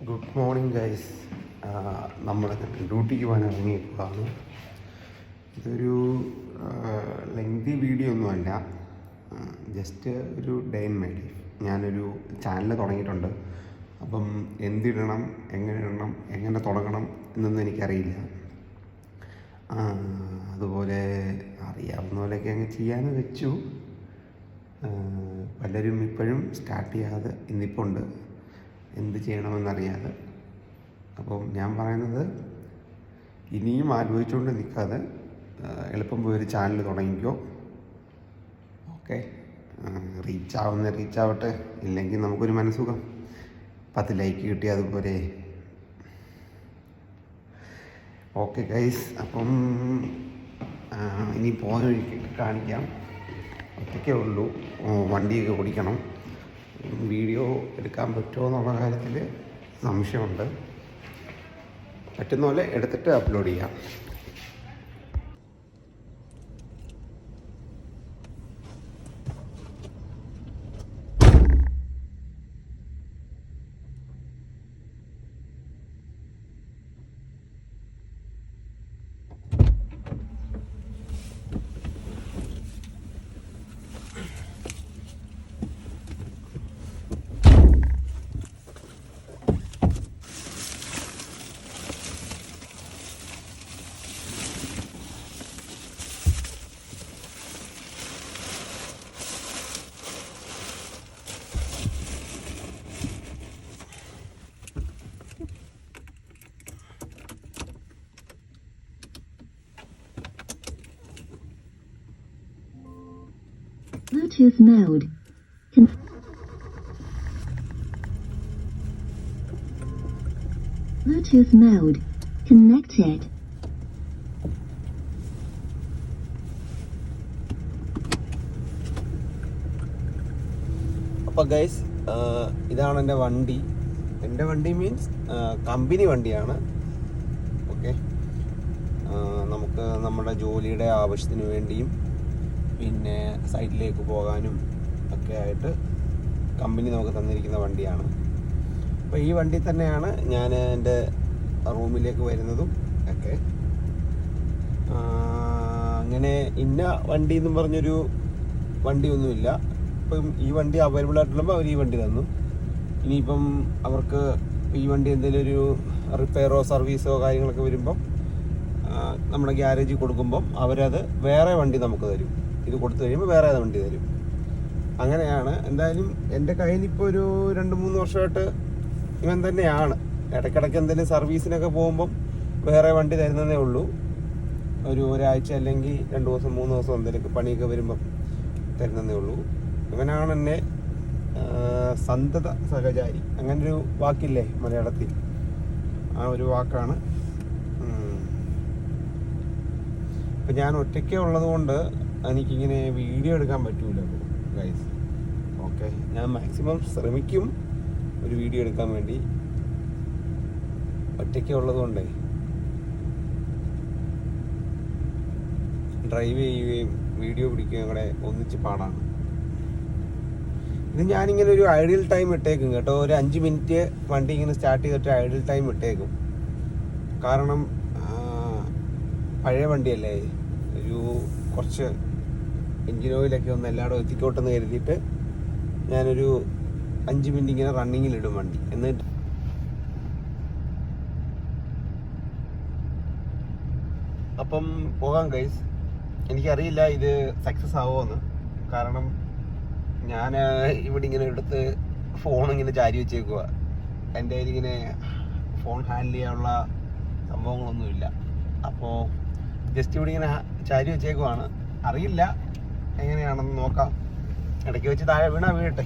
Good morning guys. നമ്മൾ ഡ്യൂട്ടിക്ക് പോകാൻ ഇറങ്ങിയിരിക്കുകയാണ്. ഇതൊരു ലെങ്തി വീഡിയോ ഒന്നുമല്ല, ജസ്റ്റ് ഒരു ഡേ ഇൻ മൈ ലൈഫ്. ഞാനൊരു ചാനൽ തുടങ്ങിയിട്ടുണ്ട്. അപ്പം എന്തിടണം, എങ്ങനെ ഇടണം, എങ്ങനെ തുടങ്ങണം എന്നൊന്നും എനിക്കറിയില്ല. അതുപോലെ അറിയാവുന്ന പോലെയൊക്കെ അങ്ങ് ചെയ്യാമെന്ന് വെച്ചു. പലരും ഇപ്പോഴും സ്റ്റാർട്ട് ചെയ്യാതെ ഇന്നിപ്പോൾ ഉണ്ട്, എന്ത് ചെയ്യണമെന്നറിയാതെ. അപ്പം ഞാൻ പറയുന്നത്, ഇനിയും ആലോചിച്ചുകൊണ്ട് നിൽക്കാതെ എളുപ്പം പോയൊരു ചാനൽ തുടങ്ങിക്കോ. ഓക്കെ, റീച്ചാവട്ടെ, ഇല്ലെങ്കിൽ നമുക്കൊരു മനസ്സുഖം. 10 ലൈക്ക് കിട്ടി അതുപോലെ. ഓക്കെ ഗൈസ്, അപ്പം ഇനി പോകുന്ന വഴിക്ക് കാണിക്കാം. ഒറ്റയ്ക്കേ ഉള്ളൂ, വണ്ടിയൊക്കെ ഓടിക്കണം. വീഡിയോ എടുക്കാൻ പറ്റുമോ എന്നുള്ള കാര്യത്തിൽ സംശയമുണ്ട്. പറ്റുന്ന പോലെ എടുത്തിട്ട് അപ്ലോഡ് ചെയ്യാം. Bluetooth mode. Bluetooth mode. Connected. അപ്പോൾ ഗൈസ്, ഇതാണ് എൻ്റെ വണ്ടി. എൻ്റെ വണ്ടി മീൻസ് കമ്പനി വണ്ടിയാണ്. ഓക്കെ, നമുക്ക് നമ്മുടെ ജോലിയുടെ ആവശ്യത്തിന് വേണ്ടിയും പിന്നെ സൈറ്റിലേക്ക് പോകാനും ഒക്കെ ആയിട്ട് കമ്പനി നമുക്ക് തന്നിരിക്കുന്ന വണ്ടിയാണ്. അപ്പോൾ ഈ വണ്ടി തന്നെയാണ് ഞാൻ എൻ്റെ റൂമിലേക്ക് വരുന്നതും ഒക്കെ. അങ്ങനെ ഇന്ന വണ്ടി എന്നും പറഞ്ഞൊരു വണ്ടിയൊന്നുമില്ല. ഇപ്പം ഈ വണ്ടി അവൈലബിൾ ആയിട്ടുള്ളപ്പോൾ അവർ ഈ വണ്ടി തന്നു. ഇനിയിപ്പം അവർക്ക് ഈ വണ്ടി എന്തെങ്കിലും ഒരു റിപ്പയറോ സർവീസോ കാര്യങ്ങളൊക്കെ വരുമ്പം നമ്മുടെ ഗ്യാരേജിൽ കൊടുക്കുമ്പം അവരത് വേറെ വണ്ടി നമുക്ക് തരും. ഇത് കൊടുത്തു കഴിയുമ്പോൾ വേറെ വണ്ടി തരും. അങ്ങനെയാണ്. എന്തായാലും എൻ്റെ കയ്യിലിപ്പോൾ ഒരു 2-3 വർഷമായിട്ട് ഇവൻ തന്നെയാണ്. ഇടയ്ക്കിടയ്ക്ക് എന്തെങ്കിലും സർവീസിനൊക്കെ പോകുമ്പം വേറെ വണ്ടി തരുന്നതേ ഉള്ളൂ. ഒരാഴ്ച അല്ലെങ്കിൽ 2 ദിവസം 3 ദിവസം എന്തെങ്കിലുമൊക്കെ പണിയൊക്കെ വരുമ്പം തരുന്നതേ ഉള്ളൂ. ഇവനാണ് എന്നെ സന്തത സഹചാരി, അങ്ങനൊരു വാക്കില്ലേ മലയാളത്തിൽ, ആ ഒരു വാക്കാണ്. ഇപ്പം ഞാൻ ഒറ്റയ്ക്കേ ഉള്ളത് കൊണ്ട് എനിക്കിങ്ങനെ വീഡിയോ എടുക്കാൻ പറ്റൂല ഗൈസ്. ഓക്കെ, ഞാൻ മാക്സിമം ശ്രമിക്കും ഒരു വീഡിയോ എടുക്കാൻ വേണ്ടി. ഒറ്റയ്ക്കേ ഉള്ളത് കൊണ്ടേ ഡ്രൈവ് ചെയ്യുകയും വീഡിയോ പിടിക്കുകയും കൂടെ ഒന്നിച്ച് പാടാണ്. ഇത് ഞാനിങ്ങനെ ഒരു ഐഡിയൽ ടൈം ഇട്ടേക്കും കേട്ടോ. ഒരു 5 മിനിറ്റ് വണ്ടി ഇങ്ങനെ സ്റ്റാർട്ട് ചെയ്തിട്ട് ഐഡിയൽ ടൈം ഇട്ടേക്കും. കാരണം പഴയ വണ്ടിയല്ലേ, ഒരു കുറച്ച് എൻജിൻ ഓയിലൊക്കെ ഒന്ന് എല്ലായിടും എത്തിക്കോട്ടെന്ന് കരുതിയിട്ട് ഞാനൊരു 5 മിനിറ്റ് ഇങ്ങനെ റണ്ണിങ്ങിലിടും വണ്ടി. എന്നിട്ട് അപ്പം പോകാം ഗൈസ്. എനിക്കറിയില്ല ഇത് സക്സസ് ആവുമോയെന്ന്. കാരണം ഞാൻ ഇവിടെ ഇങ്ങനെ എടുത്ത് ഫോണിങ്ങനെ ചാരി വെച്ചേക്കുക. എൻ്റെ കയ്യിൽ ഇങ്ങനെ ഫോൺ ഹാൻഡിൽ ചെയ്യാനുള്ള സംഭവങ്ങളൊന്നുമില്ല. അപ്പോൾ ജസ്റ്റ് ഇവിടെ ഇങ്ങനെ ചാരി വെച്ചേക്കുവാണ്. അറിയില്ല എങ്ങനെയാണെന്ന് നോക്കാം. ഇടയ്ക്ക് വെച്ച് താഴെ വീഴട്ടെ.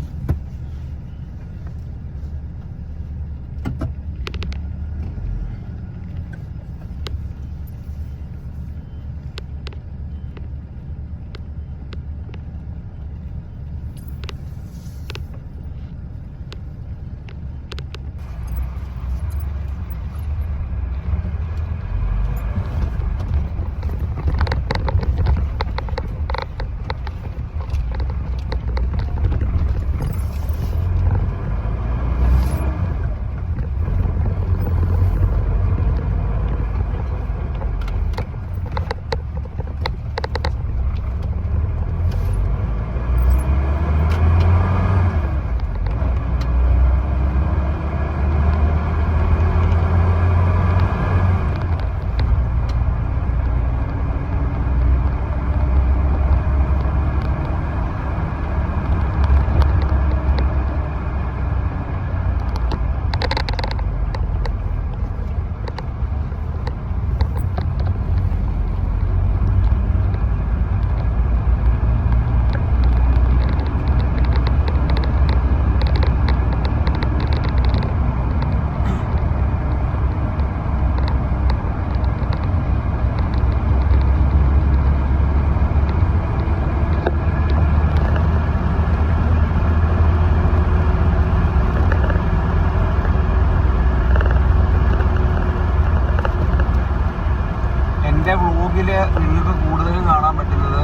വ്ലോഗിൽ നിങ്ങൾക്ക് കൂടുതലും കാണാൻ പറ്റുന്നത്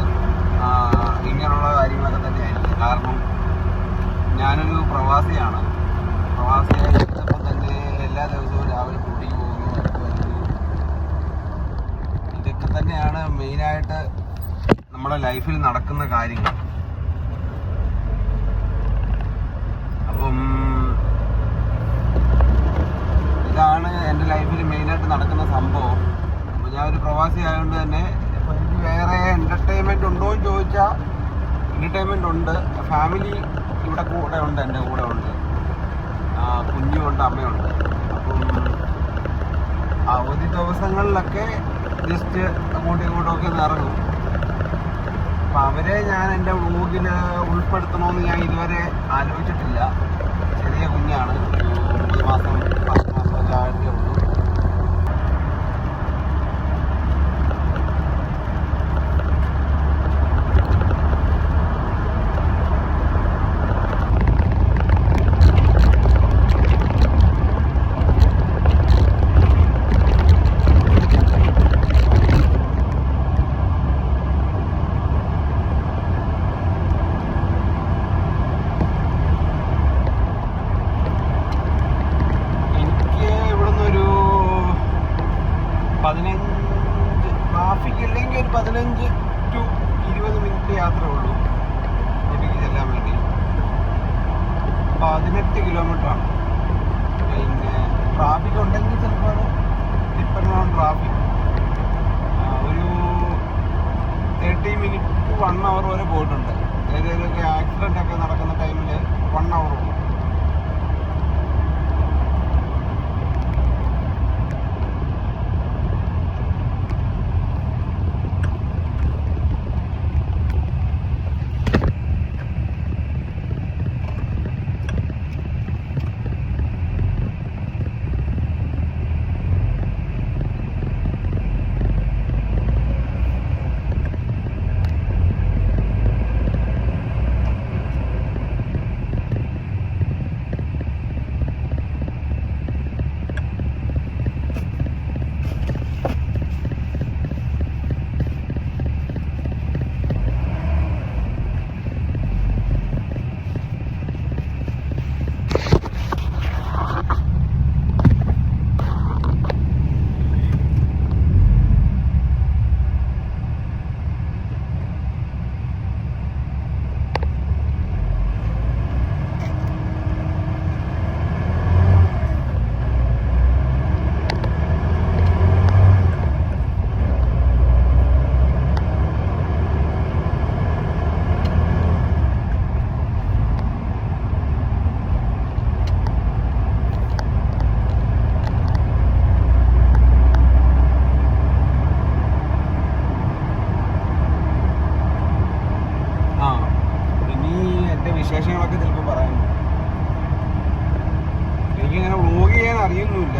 ഇങ്ങനെയുള്ള കാര്യങ്ങളൊക്കെ തന്നെയായിരിക്കും. കാരണം ഞാനൊരു പ്രവാസിയാണ്. പ്രവാസിയായിരുന്നപ്പോൾ തന്നെ എല്ലാ ദിവസവും രാവിലെ ഡ്യൂട്ടിക്ക് പോകുന്നു, വരുന്നു. ഇതൊക്കെ തന്നെയാണ് മെയിനായിട്ട് നമ്മുടെ ലൈഫിൽ നടക്കുന്ന കാര്യങ്ങൾ. അപ്പം ഇതാണ് എൻ്റെ ലൈഫിൽ മെയിനായിട്ട് നടക്കുന്ന സംഭവം. അപ്പോൾ ഞാൻ ഒരു പ്രവാസി ആയതുകൊണ്ട് തന്നെ ഇപ്പോൾ എനിക്ക് വേറെ എൻ്റർടൈൻമെൻറ്റ് ഉണ്ടോ എന്ന് ചോദിച്ചാൽ എൻ്റർടൈൻമെൻറ്റ് ഉണ്ട്. ഫാമിലി ഇവിടെ കൂടെ ഉണ്ട്, എൻ്റെ കൂടെ ഉണ്ട്, കുഞ്ഞുമുണ്ട്, അമ്മയുണ്ട്. അപ്പം അവധി ദിവസങ്ങളിലൊക്കെ ജസ്റ്റ് അങ്ങോട്ടും ഇങ്ങോട്ടുമൊക്കെ ഒന്ന് ഇറങ്ങും. അപ്പം അവരെ ഞാൻ എൻ്റെ വ്ലോഗിൽ ഉൾപ്പെടുത്തണമെന്ന് ഞാൻ ഇതുവരെ ആലോചിച്ചിട്ടില്ല. ചെറിയ കുഞ്ഞാണ്, 9 മാസം 10 മാസമൊക്കെ ആയിട്ടേ ഉള്ളൂ. ട്രാഫിക് ഇല്ലെങ്കിൽ ഒരു 15 to 20 മിനിറ്റ് യാത്ര ഉള്ളൂ വീട്ടിലേക്ക് ചെല്ലാൻ വേണ്ടി. 18 കിലോമീറ്ററാണ്. പിന്നെ ട്രാഫിക് ഉണ്ടെങ്കിൽ ചിലപ്പോൾ ഡിപ്പെൻഡ് ഓൺ ട്രാഫിക് ഒരു 30 മിനിറ്റ് to 1 hour വരെ പോയിട്ടുണ്ട്. ഏതെങ്കിലുമൊക്കെ ആക്സിഡൻ്റ് ഒക്കെ നടക്കുന്ന ടൈമിൽ 1 hour ഉള്ളൂ. വിശേഷങ്ങളൊക്കെ ചിലപ്പോൾ പറയാൻ. എനിക്കിങ്ങനെ വ്ലോഗ് ചെയ്യാൻ അറിയൊന്നുമില്ല.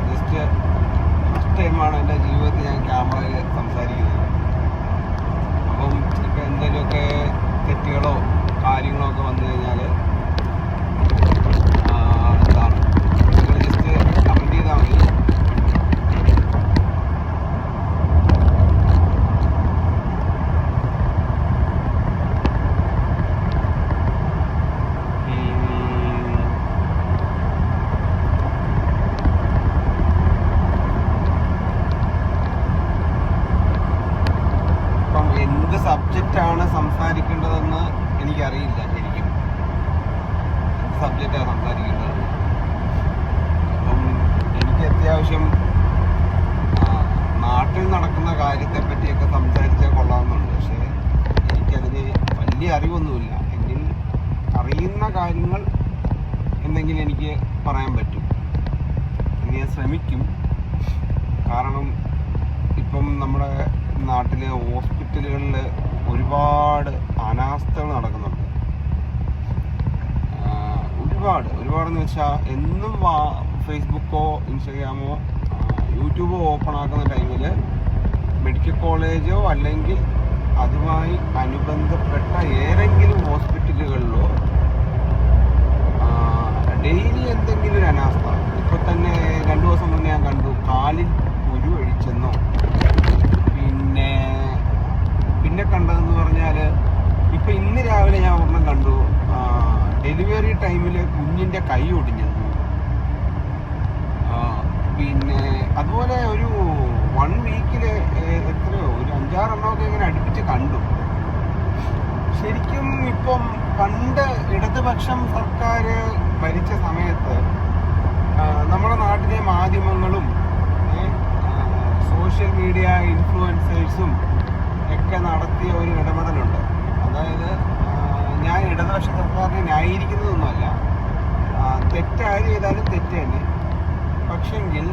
ജസ്റ്റ് ഫസ്റ്റ് ടൈമാണ് എൻ്റെ ജീവിതത്തിൽ ഞാൻ ക്യാമറയിൽ സംസാരിക്കുന്നത്. അപ്പം ഇപ്പം എന്തെങ്കിലുമൊക്കെ തെറ്റുകളോ കാര്യങ്ങളോ ഒക്കെ വന്നു കഴിഞ്ഞാൽ എന്താണ് നിങ്ങൾ ജസ്റ്റ് കമൻറ്റ് ചെയ്താൽ മതി. എന്ത് സബ്ജക്റ്റാണ് സംസാരിക്കേണ്ടതെന്ന് എനിക്കറിയില്ല. ശരിക്കും എന്ത് സബ്ജക്റ്റാണ് സംസാരിക്കേണ്ടത്. അപ്പം എനിക്ക് അത്യാവശ്യം നാട്ടിൽ നടക്കുന്ന കാര്യത്തെപ്പറ്റിയൊക്കെ സംസാരിച്ചാൽ കൊള്ളാമെന്നുണ്ട്. പക്ഷേ എനിക്കതിന് വലിയ അറിവൊന്നുമില്ല. എങ്കിൽ അറിയുന്ന കാര്യങ്ങൾ എന്തെങ്കിലും എനിക്ക് പറയാൻ പറ്റും. ഞാൻ ശ്രമിക്കും. കാരണം ഇപ്പം നമ്മുടെ നാട്ടിലെ ഹോസ്പിറ്റലുകളിൽ ഒരുപാട് അനാസ്ഥകൾ നടക്കുന്നുണ്ട്. ഒരുപാടെന്ന് വെച്ചാൽ എന്നും ഫേസ്ബുക്കോ ഇൻസ്റ്റഗ്രാമോ യൂട്യൂബോ ഓപ്പൺ ആക്കുന്ന ടൈമിൽ മെഡിക്കൽ കോളേജോ അല്ലെങ്കിൽ അതുമായി അനുബന്ധപ്പെട്ട ഏതെങ്കിലും ഹോസ്പിറ്റലുകളിലോ ഡെയിലി എന്തെങ്കിലും ഒരു അനാസ്ഥ. ഇപ്പം തന്നെ 2 ദിവസം മുന്നേ ഞാൻ കണ്ടു, കാലിൽ കുരു അഴിച്ചെന്നോ പിന്നെ പിന്നെ കണ്ടതെന്ന് പറഞ്ഞാൽ ഇപ്പം ഇന്ന് രാവിലെ ഞാൻ ഒരെണ്ണം കണ്ടു, ഡെലിവറി ടൈമിൽ കുഞ്ഞിൻ്റെ കൈ ഒടിഞ്ഞത്. പിന്നെ അതുപോലെ ഒരു 1 വീക്കിൽ എത്രയോ ഒരു 5-6 എണ്ണമൊക്കെ ഇങ്ങനെ അടുപ്പിച്ച് കണ്ടു. ശരിക്കും ഇപ്പം പണ്ട് ഇടതുപക്ഷം സർക്കാർ ഭരിച്ച സമയത്ത് നമ്മുടെ നാട്ടിലെ മാധ്യമങ്ങളും സോഷ്യൽ മീഡിയ ഇൻഫ്ലുവൻസേഴ്സും ഒക്കെ നടത്തിയ ഒരു ഇടപെടലുണ്ട്. അതായത് ഞാൻ ഇടതുപക്ഷ സർക്കാരിനെ ന്യായീകരിക്കുന്നതൊന്നുമല്ല, തെറ്റാര് ചെയ്താലും തെറ്റ് തന്നെ. പക്ഷെങ്കിൽ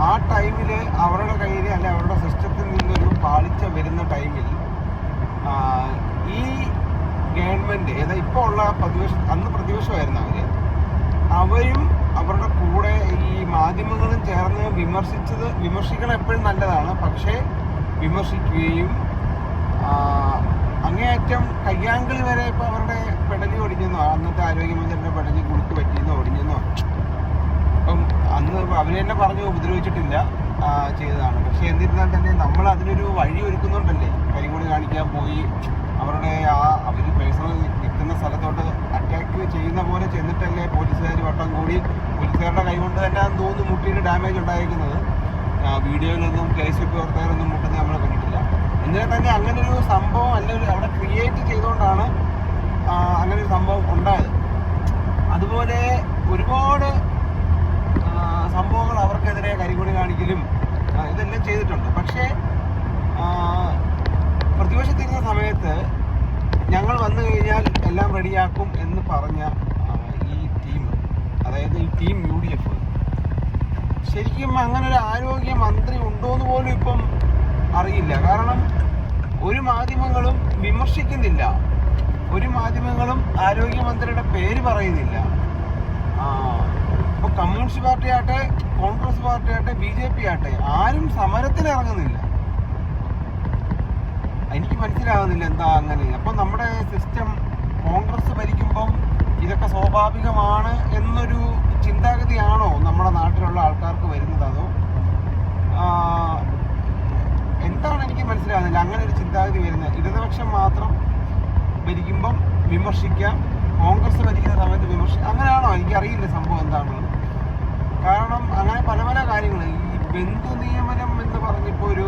ആ ടൈമിൽ അവരുടെ കയ്യിൽ അല്ലെ അവരുടെ സിസ്റ്റത്തിൽ നിന്നൊരു പാളിച്ച വരുന്ന ടൈമിൽ ഈ ഗവൺമെൻറ് ഏതാ ഇപ്പോൾ ഉള്ള അന്ന് പ്രതിപക്ഷമായിരുന്നു അവരും അവരുടെ കൂടെ ഈ മാധ്യമങ്ങളും ചേർന്ന് വിമർശിക്കണം എപ്പോഴും നല്ലതാണ്. പക്ഷേ വിമർശിക്കുകയും അങ്ങേയറ്റം കയ്യാങ്കളി വരെ ഇപ്പോൾ അവരുടെ പെടലി ഒടിഞ്ഞെന്നോ അന്നത്തെ ആരോഗ്യമന്ത്രിയുടെ പെടലി കുടുക്ക് പറ്റിയെന്നോ ഒടിഞ്ഞെന്നോ അപ്പം അന്ന് അവർ തന്നെ പറഞ്ഞു ഉപദ്രവിച്ചിട്ടില്ല, ചെയ്തതാണ്. പക്ഷെ എന്നിരുന്നാൽ തന്നെ നമ്മൾ അതിനൊരു വഴി ഒരുക്കുന്നുണ്ടല്ലേ, കരിങ്കൊടി കാണിക്കാൻ പോയി അവരുടെ അവർ പേഴ്സണൽ നിൽക്കുന്ന സ്ഥലത്തോട്ട് അറ്റാക്ക് ചെയ്യുന്ന പോലെ ചെന്നിട്ടല്ലേ പോലീസുകാർ വട്ടം കൂടി പോലീസുകാരുടെ കൈകൊണ്ട് തന്നെ തോന്നുന്നു മുട്ടിയിട്ട് ഡാമേജ് ഉണ്ടായിരിക്കുന്നത്. വീഡിയോയിലൊന്നും KSP പ്രവർത്തകരൊന്നും മുട്ടുന്നത് നമ്മൾ കണ്ടിട്ടില്ല. എന്നാൽ തന്നെ അങ്ങനൊരു സംഭവം അല്ലെങ്കിൽ അവിടെ ക്രിയേറ്റ് ചെയ്തുകൊണ്ടാണ് അങ്ങനൊരു സംഭവം ഉണ്ടായത്. അതുപോലെ ഒരുപാട് സംഭവങ്ങൾ അവർക്കെതിരെ കരിങ്കൊടി കാണിക്കലും ഇതെല്ലാം ചെയ്തിട്ടുണ്ട്. പക്ഷേ പ്രതിപക്ഷത്തിരുന്ന സമയത്ത് ഞങ്ങൾ വന്നു കഴിഞ്ഞാൽ എല്ലാം റെഡിയാക്കും എന്ന് പറഞ്ഞ ഈ ടീം, അതായത് ഈ ടീം UDF, ശരിക്കും അങ്ങനെ ഒരു ആരോഗ്യമന്ത്രി ഉണ്ടോയെന്ന് പോലും ഇപ്പം അറിയില്ല. കാരണം ഒരു മാധ്യമങ്ങളും വിമർശിക്കുന്നില്ല, ഒരു മാധ്യമങ്ങളും ആരോഗ്യമന്ത്രിയുടെ പേര് പറയുന്നില്ല. ഇപ്പോൾ കമ്മ്യൂണിസ്റ്റ് പാർട്ടി ആട്ടെ, കോൺഗ്രസ് പാർട്ടി ആട്ടെ, BJP ആട്ടെ, ആരും സമരത്തിന് ഇറങ്ങുന്നില്ല. എനിക്ക് മനസ്സിലാകുന്നില്ല എന്താ അങ്ങനെ. അപ്പം നമ്മുടെ സിസ്റ്റം കോൺഗ്രസ് ഭരിക്കുമ്പം ഇതൊക്കെ സ്വാഭാവികമാണ് എന്നൊരു ചിന്താഗതിയാണോ നമ്മുടെ നാട്ടിലുള്ള ആൾക്കാർക്ക് വരുന്നത്, അതോ എന്താണ് എനിക്ക് മനസ്സിലാകുന്നില്ല. അങ്ങനെ ഒരു ചിന്താഗതി വരുന്നത്. ഇടതുപക്ഷം മാത്രം ഭരിക്കുമ്പം വിമർശിക്കാം, കോൺഗ്രസ് ഭരിക്കുന്ന സമയത്ത് വിമർശിക്കാം, അങ്ങനെയാണോ? എനിക്കറിയില്ല സംഭവം എന്താണെന്ന്. കാരണം അങ്ങനെ പല പല കാര്യങ്ങൾ, ഈ ബന്ധു നിയമനം എന്ന് പറഞ്ഞിപ്പോൾ ഒരു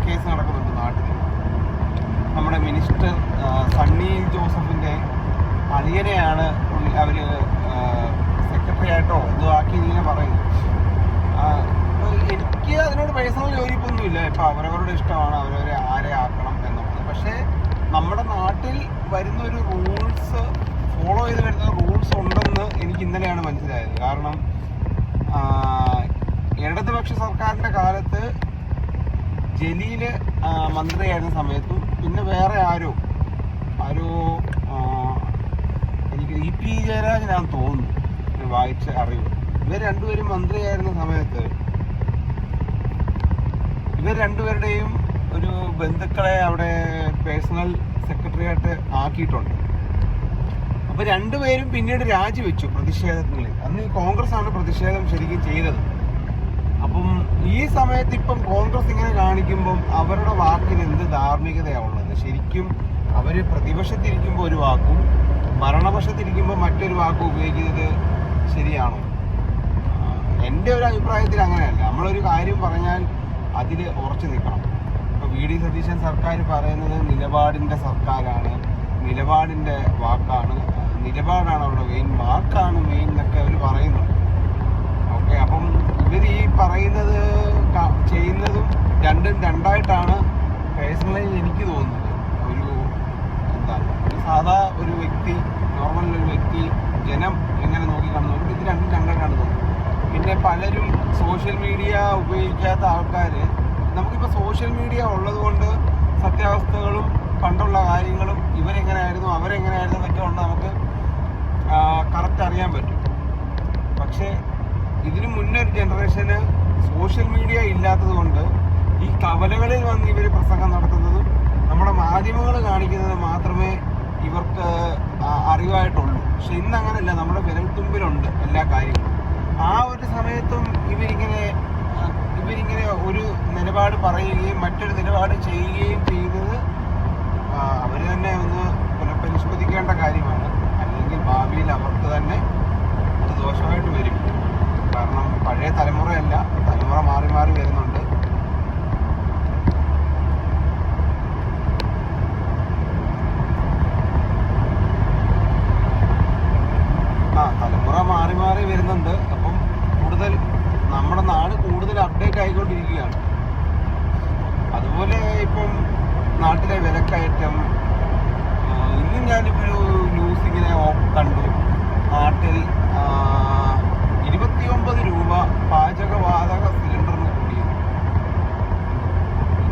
കേസ് നടക്കുന്നുണ്ട് നാട്ടിൽ. നമ്മുടെ മിനിസ്റ്റർ സണ്ണി ജോസഫിൻ്റെ അളിയനെയാണ് അവർ സെക്രട്ടറി ആയിട്ടോ എന്തോ ആക്കി ഇങ്ങനെ പറയുന്നു. എനിക്ക് അതിനോട് പേഴ്സണൽ യോജിപ്പൊന്നുമില്ല. ഇപ്പം അവരവരുടെ ഇഷ്ടമാണ് അവരവരെ ആരെ ആക്കണം എന്നുള്ളത്. പക്ഷേ നമ്മുടെ നാട്ടിൽ വരുന്ന ഒരു റൂൾസ് ഫോളോ ചെയ്ത് വരുന്ന റൂൾസ് ഉണ്ടെന്ന് എനിക്ക് ഇന്നലെയാണ് മനസ്സിലായത്. കാരണം ഇടതുപക്ഷ സർക്കാരിൻ്റെ കാലത്ത് ജലീല് മന്ത്രിയായിരുന്ന സമയത്തും പിന്നെ വേറെ ആരോ എനിക്ക് EP ജയരാജനാണെന്ന് തോന്നുന്നു വായിച്ച അറിവ്, ഇവർ രണ്ടുപേരും മന്ത്രിയായിരുന്ന സമയത്ത് ഇവർ രണ്ടുപേരുടെയും ഒരു ബന്ധുക്കളെ അവിടെ പേഴ്സണൽ സെക്രട്ടറി ആയിട്ട് ആക്കിയിട്ടുണ്ട്. അപ്പോൾ രണ്ടുപേരും പിന്നീട് രാജിവെച്ചു പ്രതിഷേധങ്ങളിൽ. അന്ന് കോൺഗ്രസ് ആണ് പ്രതിഷേധം ശരിക്കും ചെയ്തത്. അപ്പം ഈ സമയത്ത് ഇപ്പം കോൺഗ്രസ് ഇങ്ങനെ കാണിക്കുമ്പം അവരുടെ വാക്കിന് എന്ത് ധാർമ്മികതയാണ് ഉള്ളത്? ശരിക്കും അവർ പ്രതിപക്ഷത്തിരിക്കുമ്പോൾ ഒരു വാക്കും ഭരണപക്ഷത്തിരിക്കുമ്പോൾ മറ്റൊരു വാക്കും ഉപയോഗിക്കുന്നത് ശരിയാണോ? എൻ്റെ ഒരു അഭിപ്രായത്തിൽ അങ്ങനെയല്ല. നമ്മളൊരു കാര്യം പറഞ്ഞാൽ അതിൽ ഉറച്ചു നിൽക്കണം. ഇപ്പോൾ VD സതീശൻ സർക്കാർ പറയുന്നത് നിലപാടിൻ്റെ സർക്കാരാണ്, നിലപാടിൻ്റെ വാക്കാണ്, നിലപാടാണ് അവരുടെ മെയിൻ, വാക്കാണ് മെയിൻ എന്നൊക്കെ അവർ പറയുന്നുണ്ട്. ഓക്കെ, അപ്പം ഇവർ ഈ പറയുന്നത് ചെയ്യുന്നതും രണ്ടും രണ്ടായിട്ടാണ് പേഴ്സണലി എനിക്ക് തോന്നുന്നത്. ഒരു സാധാ ഒരു വ്യക്തി, നോർമൽ ഒരു വ്യക്തി, ജനം എങ്ങനെ നോക്കിക്കാണുന്നു, ഇത് രണ്ടും രണ്ടായിട്ടാണ് തോന്നുന്നത്. പിന്നെ പലരും സോഷ്യൽ മീഡിയ ഉപയോഗിക്കാത്ത ആൾക്കാർ, നമുക്കിപ്പോൾ സോഷ്യൽ മീഡിയ ഉള്ളത് കൊണ്ട് സത്യാവസ്ഥകളും പണ്ടുള്ള കാര്യങ്ങളും ഇവരെങ്ങനെയായിരുന്നു അവരെങ്ങനെയായിരുന്നു എന്നൊക്കെ ഉണ്ട് നമുക്ക് കറക്റ്റ് അറിയാൻ പറ്റും. പക്ഷേ ഇതിനു മുന്നേ ഒരു ജനറേഷന് സോഷ്യൽ മീഡിയ ഇല്ലാത്തത് കൊണ്ട് ഈ കവലകളിൽ വന്ന് ഇവർ പ്രസംഗം നടത്തുന്നതും നമ്മുടെ മാധ്യമങ്ങൾ കാണിക്കുന്നത് മാത്രമേ ഇവർക്ക് അറിവായിട്ടുള്ളൂ. പക്ഷെ ഇന്നങ്ങനെയല്ല, നമ്മുടെ വിരൽത്തുമ്പിലുണ്ട് എല്ലാ കാര്യങ്ങളും. ആ ഒരു സമയത്തും ഇവരിങ്ങനെ ഒരു നിലപാട് പറയുകയും മറ്റൊരു നിലപാട് ചെയ്യുകയും ചെയ്തത് അവർ തന്നെ ഒന്ന് പുനഃപരിശോധിക്കേണ്ട കാര്യമാണ്. അല്ലെങ്കിൽ ഭാവിയിൽ അവർക്ക് തന്നെ അത് ദോഷമായിട്ട് വരും. കാരണം പഴയ തലമുറയല്ല, തലമുറ മാറി മാറി വരുന്നുണ്ട്. തലമുറ മാറി മാറി വരുന്നുണ്ട്. അപ്പം കൂടുതൽ നമ്മുടെ നാട് കൂടുതൽ അപ്ഡേറ്റ് ആയിക്കൊണ്ടിരിക്കുകയാണ്. അതുപോലെ ഇപ്പം നാട്ടിലെ വിലക്കയറ്റം, ഇന്നും ഞാനിപ്പോൾ ഒരു ന്യൂസ് ഇങ്ങനെ കണ്ടു. നാട്ടിൽ 29 രൂപ പാചകവാതക സിലിണ്ടറിന് കൂടിയത്.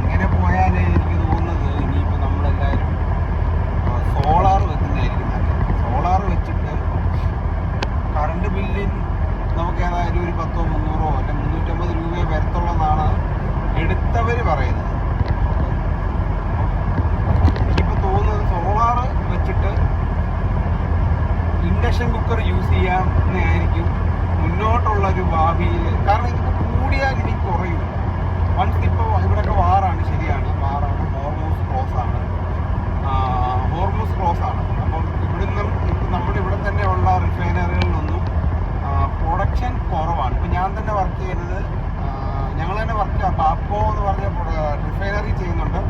ഇങ്ങനെ പോയാലേ എനിക്ക് തോന്നുന്നത് ഇനിയിപ്പോൾ നമ്മളെല്ലാവരും സോളാർ വെക്കുന്നതായിരിക്കും നല്ലത്. സോളാർ വെച്ചിട്ട് കറണ്ട് ബില്ലിൽ നമുക്ക് ഏതായാലും ഒരു 10 300 അല്ലെങ്കിൽ 350 രൂപയെ വരത്തുള്ളതാണ് എടുത്തവർ പറയുന്നത്. എനിക്കിപ്പോൾ തോന്നുന്നത് സോളാർ വെച്ചിട്ട് ഇൻഡക്ഷൻ കുക്കർ യൂസ് ചെയ്യാമെന്നായിരിക്കും മുന്നോട്ടുള്ളൊരു ഭാവിയിൽ. കാരണം ഇതിപ്പോൾ കൂടിയാൽ ഇനി കുറയും. വൺസ് ഇപ്പോൾ ഇവിടെയൊക്കെ വാറാണ്, ശരിയാണ്, വാറാണ്, ഹോർമൂസ് ക്ലോസ് ആണ്. അപ്പം ഇവിടുന്നും നമ്മുടെ ഇവിടെ തന്നെ ഉള്ള റിഫൈനറികളിലൊന്നും പ്രൊഡക്ഷൻ കുറവാണ്. ഇപ്പം ഞാൻ തന്നെ വർക്ക് ചെയ്യുന്നത്, ഞങ്ങൾ തന്നെ പാപ്പോ എന്ന് പറഞ്ഞ റിഫൈനറി ചെയ്യുന്നുണ്ട്.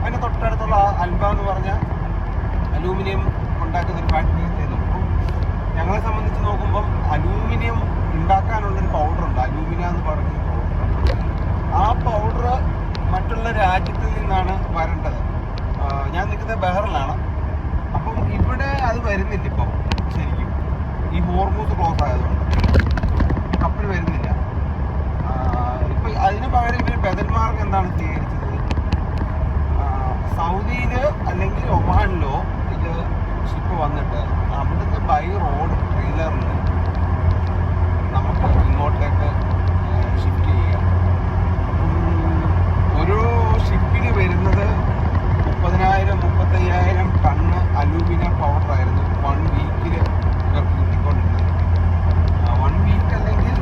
അതിന് തൊട്ടടുത്തുള്ള അൽബ എന്ന് പറഞ്ഞ അലൂമിനിയം ഉണ്ടാക്കുന്ന ഒരു ഫാക്ടറി ചെയ്യുന്നുണ്ട്. അപ്പം ഞങ്ങളെ സംബന്ധിച്ച് നോക്കുമ്പം അലൂമിനിയം ഉണ്ടാക്കാനുള്ളൊരു പൗഡറുണ്ട്, അലൂമിനിയ എന്ന് പറഞ്ഞൊരു പൗഡർ. ആ പൗഡർ മറ്റുള്ള രാജ്യത്തിൽ നിന്നാണ് വരേണ്ടത്. ഞാൻ നിൽക്കുന്നത് ബഹറിലാണ്. അപ്പം ഇവിടെ അത് വരുന്നില്ല ഇപ്പം. ശരിക്കും ഈ ഹോർമൂസ് ക്ലോസ് ആയതുകൊണ്ട് കപ്പൽ വരുന്നില്ല. ഇപ്പം അതിന് പകരം ഇവർ ബദൽ മാർഗം എന്താണ് സ്വീകരിച്ചത്? സൗദിയിൽ അല്ലെങ്കിൽ ഒമാനിലോ ഇത് ഷിപ്പ് വന്നിട്ട് അവിടുന്ന് ബൈ റോഡ് ട്രെയിലറിൽ നമുക്ക് ഇങ്ങോട്ടേക്ക് ഷിഫ്റ്റ് ചെയ്യാം. ഒരു ഷിപ്പിന് വരുന്നത് 30,000-35,000 ടണ്ണ് അലൂമിനിയം പൗഡറായിരുന്നു 1 വീക്കിൽ ഇവർക്ക് കിട്ടിക്കൊണ്ടിരുന്നത്. 1 വീക്ക് അല്ലെങ്കിൽ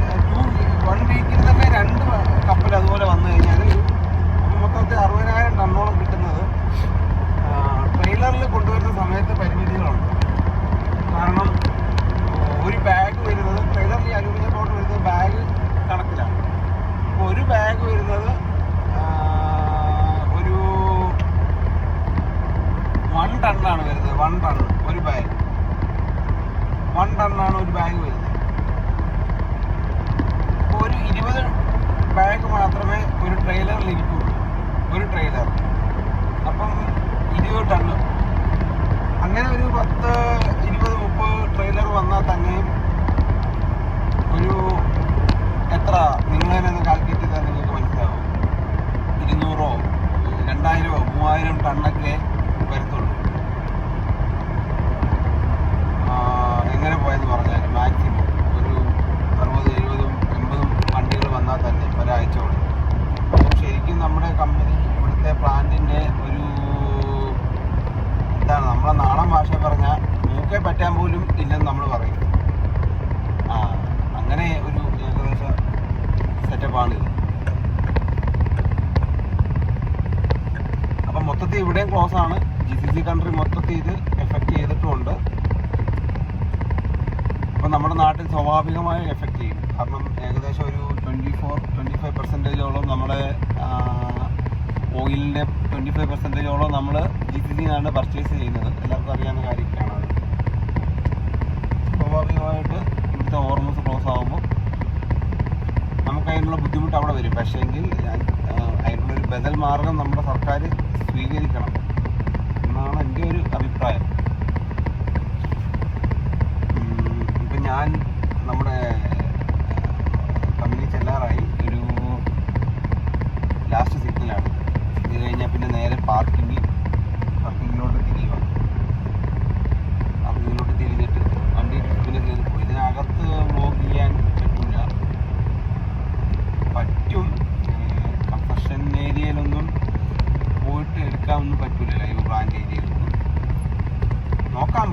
1 വീക്കിൽ തന്നെ 2 കപ്പൽ അതുപോലെ വന്നു കഴിഞ്ഞാൽ മൊത്തത്തിൽ 60,000 ടണ്ണോളം കിട്ടുന്നത്. ട്രെയിലറിൽ കൊണ്ടുവരുന്ന സമയത്ത് പരിമിതികളുണ്ട്. കാരണം ഒരു ബാഗ് വരുന്നത്, ട്രെയിലറിൽ ഈ അലൂമിനിയം പൗഡർ വരുന്നത് ബാഗ് കണക്കിലാണ്. അപ്പോൾ ഒരു ബാഗ് വരുന്നത് ഒരു 1 ടണ്ണാണ് വരുന്നത്. 1 ടൺ ഒരു ബാഗ്, 1 ടണ്ണാണ് ഒരു ബാഗ് വരുന്നത്. അപ്പോൾ ഒരു 20 ബാഗ് മാത്രമേ ഒരു ട്രെയിലറിൽ ഇരിക്കുള്ളൂ, ഒരു ട്രെയിലർ. അപ്പം 20 ടണ്ണ്. അങ്ങനെ ഒരു 10, 20, 30 ട്രെയിലർ വന്നാൽ തന്നെയും ഒരു എത്ര, നിങ്ങൾ തന്നെ ഒന്ന് കാൽക്കുലേറ്റ് ചെയ്താൽ നിങ്ങൾക്ക് മനസ്സിലാവും. 200, 2000, 3000 ടണ്ണൊക്കെ വരത്തുള്ളൂ. എങ്ങനെ പോയെന്ന് പറഞ്ഞാൽ മാക്സിമം ഒരു 60, 70, 80 വണ്ടികൾ വന്നാൽ തന്നെ ഒരാഴ്ച കൊണ്ട്. അപ്പം ശരിക്കും നമ്മുടെ കമ്പനി, ഇവിടുത്തെ പ്ലാന്റിൻ്റെ ഒരു എന്താണ്, നമ്മളെ നാടൻ ഭാഷ പറഞ്ഞാൽ മൂക്കെ പറ്റാൻ പോലും ഇല്ലെന്ന് നമ്മൾ പറയും. അങ്ങനെ ഒരു ഏകദേശ സെറ്റപ്പാണിത്. അപ്പം മൊത്തത്തിൽ ഇവിടെയും ക്ലോസ് ആണ്. GCC കൺട്രി മൊത്തത്തിൽ ഇത് എഫക്റ്റ് ചെയ്തിട്ടുമുണ്ട്. അപ്പം നമ്മുടെ നാട്ടിൽ സ്വാഭാവികമായും എഫക്റ്റ് ചെയ്യും. കാരണം ഏകദേശം ഒരു 24-25% നമ്മുടെ ഓയിലിൻ്റെ 25% നമ്മൾ GCC-ന്നാണ് പർച്ചേസ് ചെയ്യുന്നത്. എല്ലാവർക്കും അറിയാവുന്ന കാര്യമൊക്കെയാണ് അത്. സ്വാഭാവികമായിട്ട് ഇവിടുത്തെ ഹോർമൂസ് ക്ലോസ് ആകുമ്പോൾ നമുക്ക് അതിനുള്ള ബുദ്ധിമുട്ട് അവിടെ വരും. പക്ഷേ എങ്കിൽ അതിനുള്ളൊരു ബദൽ മാർഗം നമ്മുടെ സർക്കാർ സ്വീകരിക്കണം എന്നാണ് എൻ്റെ ഒരു അഭിപ്രായം. ഇപ്പം ഞാൻ നമ്മുടെ കമ്പനി ചെല്ലാറായി. ഒരു ലാസ്റ്റ് സിഗ്നലാണ്. ഇത് കഴിഞ്ഞാൽ പിന്നെ നേരെ പാർക്കിങ്ങിലോട്ട് തിരിയുക. പാർക്കിങ്ങിലോട്ട് തിരിഞ്ഞിട്ട് വണ്ടി പിന്നെ കയറി പോയി. ഇതിനകത്ത് വ്ലോഗ് ചെയ്യാൻ പറ്റില്ല. പറ്റും, കൺസ്ട്രക്ഷൻ ഏരിയയിലൊന്നും പോയിട്ട് എടുക്കാനൊന്നും പറ്റില്ല. ലൈവ് പ്ലാന്റ് ഏരിയയിലൊന്നും നോക്കാൻ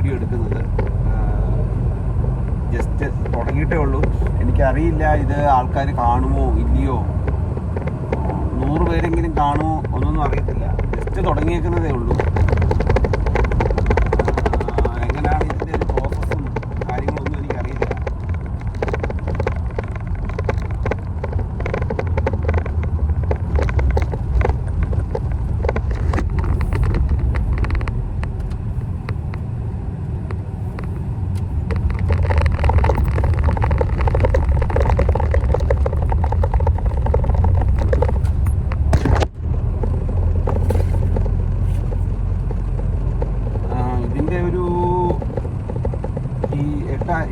വീഡിയോ എടുക്കുന്നത്. ജസ്റ്റ് തുടങ്ങിയിട്ടേ ഉള്ളൂ. എനിക്കറിയില്ല ഇത് ആൾക്കാർ കാണുമോ ഇല്ലയോ, 100 പേരെങ്കിലും കാണുമോ ഒന്നൊന്നും അറിയത്തില്ല. ജസ്റ്റ് തുടങ്ങിയേക്കുന്നതേ ഉള്ളൂ. എങ്ങനെയാണ് ഇതിൻ്റെ ഒരു പ്രോസസ്സും കാര്യങ്ങളൊന്നും എനിക്കറിയില്ല.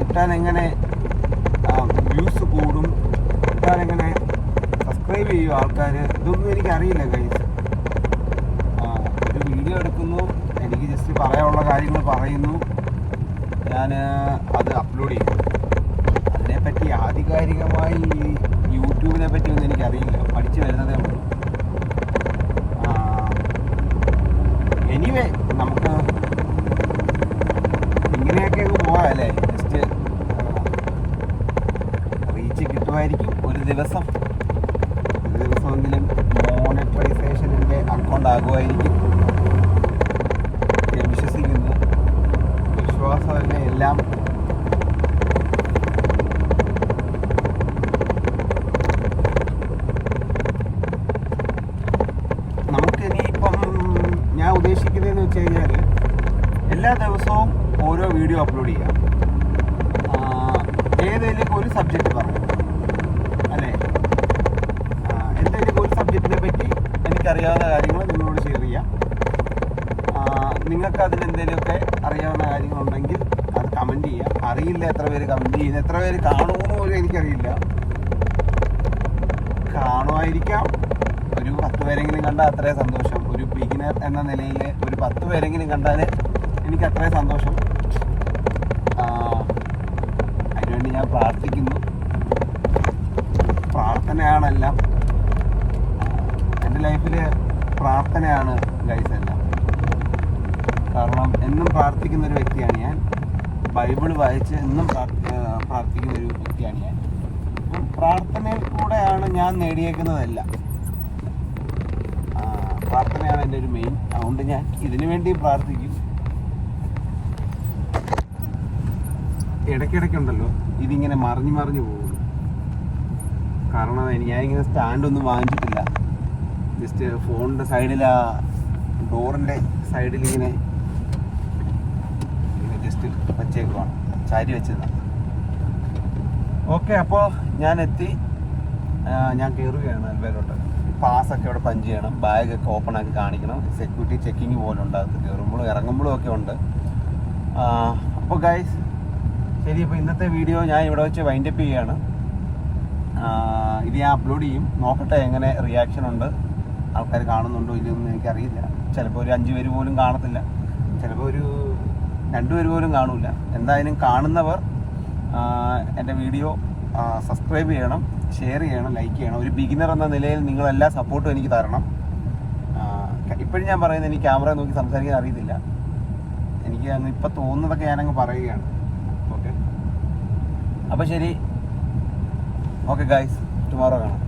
ഇട്ടാൽ എങ്ങനെ വ്യൂസ് കൂടും, ഇട്ടാൽ എങ്ങനെ സബ്സ്ക്രൈബ് ചെയ്യും ആൾക്കാർ, ഇതൊന്നും എനിക്കറിയില്ല ഗൈസ്. ഒരു വീഡിയോ എടുക്കുന്നു, എനിക്ക് ജസ്റ്റ് പറയാനുള്ള കാര്യങ്ങൾ പറയുന്നു, ഞാൻ അത് അപ്ലോഡ് ചെയ്യും. അതിനെപ്പറ്റി ആധികാരികമായി യൂട്യൂബിനെ പറ്റി ഒന്നും എനിക്കറിയില്ല, പഠിച്ചു വരുന്നതേ ഉള്ളൂ. എനിവേ നമുക്ക് ഇങ്ങനെയൊക്കെ അങ്ങ് പോകാമല്ലേ. ജസ്റ്റ് റീച്ച് കിട്ടുമായിരിക്കും ഒരു ദിവസമെങ്കിലും മോണിറ്ററൈസേഷനിൻ്റെ അക്കൗണ്ട് ആകുമായിരിക്കും. ഞാൻ വിശ്വസിക്കുന്നു. വിശ്വാസമല്ലേ എല്ലാം. നമുക്കിനിയിപ്പം ഞാൻ ഉദ്ദേശിക്കുന്നതെന്ന് വെച്ച് കഴിഞ്ഞാൽ എല്ലാ ദിവസവും ഓരോ വീഡിയോ അപ്ലോഡ് ചെയ്യാം. ഏതെങ്കിലും ഒരു സബ്ജക്റ്റ് പറഞ്ഞു അല്ലേ, എന്തെങ്കിലും ഒരു സബ്ജക്റ്റിനെ പറ്റി എനിക്കറിയാവുന്ന കാര്യങ്ങൾ നിങ്ങളോട് ഷെയർ ചെയ്യാം. നിങ്ങൾക്ക് അതിലെന്തെങ്കിലുമൊക്കെ അറിയാവുന്ന കാര്യങ്ങളുണ്ടെങ്കിൽ അത് കമൻറ്റ് ചെയ്യാം. അറിയില്ല എത്ര പേര് കമൻറ്റ് ചെയ്യുന്നു, എത്ര പേര് കാണുമെന്ന് പോലും എനിക്കറിയില്ല. കാണുമായിരിക്കാം. ഒരു 10 പേരെങ്കിലും കണ്ടാൽ അത്രയും സന്തോഷം. ഒരു ബിഗിനർ എന്ന നിലയിൽ ഒരു 10 പേരെങ്കിലും കണ്ടാൽ എനിക്ക് അത്രയും സന്തോഷം. അതിനുവേണ്ടി ഞാൻ പ്രാർത്ഥിക്കുന്നു. പ്രാർത്ഥനയാണെല്ലാം. എൻ്റെ ലൈഫിൽ പ്രാർത്ഥനയാണ് ഗൈസ് എല്ലാം. കാരണം എന്നും പ്രാർത്ഥിക്കുന്ന ഒരു വ്യക്തിയാണ് ഞാൻ. ബൈബിൾ വായിച്ച് എന്നും പ്രാർത്ഥിക്കുന്ന ഒരു വ്യക്തിയാണ് ഞാൻ. പ്രാർത്ഥനയിൽ കൂടെയാണ് ഞാൻ നേടിയേക്കുന്നതെല്ലാം. പ്രാർത്ഥനയാണ് എൻ്റെ ഒരു മെയിൻ. അതുകൊണ്ട് ഞാൻ ഇതിനു വേണ്ടി പ്രാർത്ഥിക്കും. ഇടയ്ക്കിടയ്ക്കുണ്ടല്ലോ ഇതിങ്ങനെ മറിഞ്ഞു പോകും. കാരണം ഞാനിങ്ങനെ സ്റ്റാൻഡൊന്നും വാങ്ങിച്ചിട്ടില്ല. ജസ്റ്റ് ഫോണിൻ്റെ സൈഡിൽ, ആ ഡോറിൻ്റെ സൈഡിൽ ഇങ്ങനെ ജസ്റ്റ് വച്ചേക്കുവാണ്, ചാരി വെച്ചതാണ്. ഓക്കെ, അപ്പോൾ ഞാൻ എത്തി. ഞാൻ കയറുകയാണ് അൽബേലോട്ട്. പാസ്സൊക്കെ അവിടെ പഞ്ച് ചെയ്യണം, ബാഗൊക്കെ ഓപ്പൺ ആക്കി കാണിക്കണം. സെക്യൂരിറ്റി ചെക്കിങ് പോലെ ഉണ്ട്, അത് കയറുമ്പോഴും ഇറങ്ങുമ്പോഴും ഒക്കെ ഉണ്ട്. അപ്പോൾ ഗൈസ് ശരി, അപ്പോൾ ഇന്നത്തെ വീഡിയോ ഞാൻ ഇവിടെ വെച്ച് വൈൻഡപ്പ് ചെയ്യുകയാണ്. ഇത് ഞാൻ അപ്ലോഡ് ചെയ്യും. നോക്കട്ടെ എങ്ങനെ റിയാക്ഷൻ ഉണ്ട്, ആൾക്കാർ കാണുന്നുണ്ടോ ഇല്ലയൊന്നും എനിക്കറിയില്ല. ചിലപ്പോൾ ഒരു 5 പേര് പോലും കാണത്തില്ല, ചിലപ്പോൾ ഒരു 2 പേര് പോലും കാണില്ല. എന്തായാലും കാണുന്നവർ എൻ്റെ വീഡിയോ സബ്സ്ക്രൈബ് ചെയ്യണം, ഷെയർ ചെയ്യണം, ലൈക്ക് ചെയ്യണം. ഒരു ബിഗിനർ എന്ന നിലയിൽ നിങ്ങളെല്ലാ സപ്പോർട്ടും എനിക്ക് തരണം. ഇപ്പോഴും ഞാൻ പറയുന്നത് എനിക്ക് ക്യാമറ നോക്കി സംസാരിക്കാൻ അറിയത്തില്ല. എനിക്ക് അങ്ങ് ഇപ്പം തോന്നുന്നതൊക്കെ ഞാനങ്ങ് പറയുകയാണ്. ഓക്കെ, അപ്പോൾ ശരി. ഓക്കെ ഗൈസ്, ടുമോറോ കാണാം.